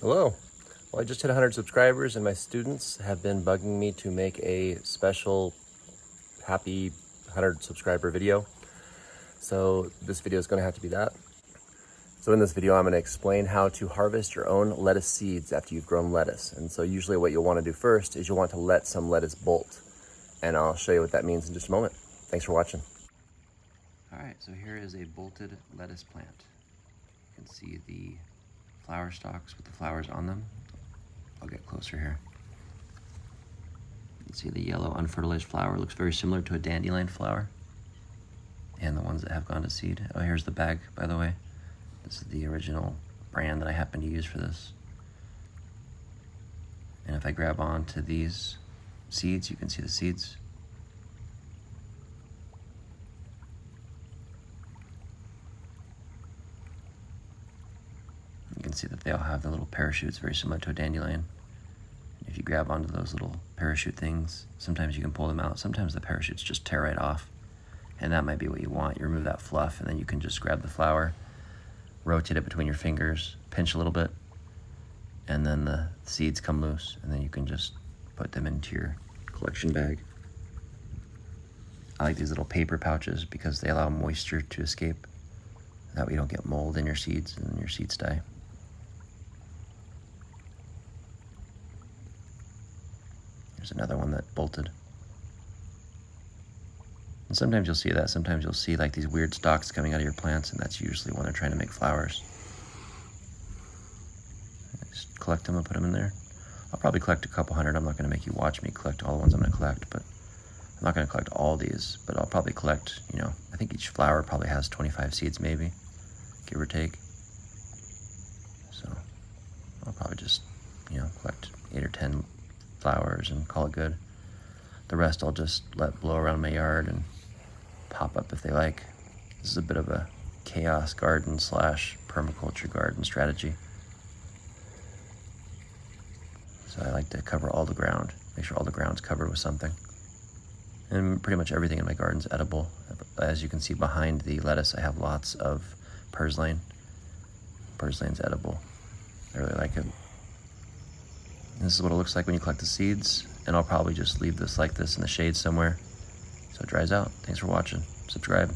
Hello. Well, I just hit 100 subscribers and my students have been bugging me to make a special happy 100 subscriber video. So this video is going to have to be that. So in this video, I'm going to explain how to harvest your own lettuce seeds after you've grown lettuce. And so usually what you'll want to do first is you'll want to let some lettuce bolt. And I'll show you what that means in just a moment. Thanks for watching. All right, so here is a bolted lettuce plant. You can see the flower stalks with the flowers on them. I'll get closer here. You can see the yellow unfertilized flower looks very similar to a dandelion flower. And the ones that have gone to seed. Oh, here's the bag, by the way. This is the original brand that I happen to use for this. And if I grab onto these seeds, you can see the seeds. You can see that they all have the little parachutes, very similar to a dandelion. If you grab onto those little parachute things, sometimes you can pull them out. Sometimes the parachutes just tear right off. And that might be what you want. You remove that fluff, and then you can just grab the flower, rotate it between your fingers, pinch a little bit, and then the seeds come loose, and then you can just put them into your collection bag. I like these little paper pouches because they allow moisture to escape. That way you don't get mold in your seeds and your seeds die. Here's another one that bolted. And sometimes you'll see that. Sometimes you'll see like these weird stalks coming out of your plants, and that's usually when they're trying to make flowers. Just collect them and put them in there. I'll probably collect a couple hundred. I'm not going to make you watch me collect all the ones I'm going to collect, but I'm not going to collect all these, but I'll probably collect, I think each flower probably has 25 seeds maybe, give or take. So I'll probably just, collect 8 or 10 flowers and call it good. The rest I'll just let blow around my yard and pop up if they like. This is a bit of a chaos garden / permaculture garden strategy. So I like to cover all the ground, make sure all the ground's covered with something. And pretty much everything in my garden's edible. As you can see behind the lettuce, I have lots of purslane. Purslane's edible. I really like it. And this is what it looks like when you collect the seeds. And I'll probably just leave this like this in the shade somewhere so it dries out. Thanks for watching. Subscribe.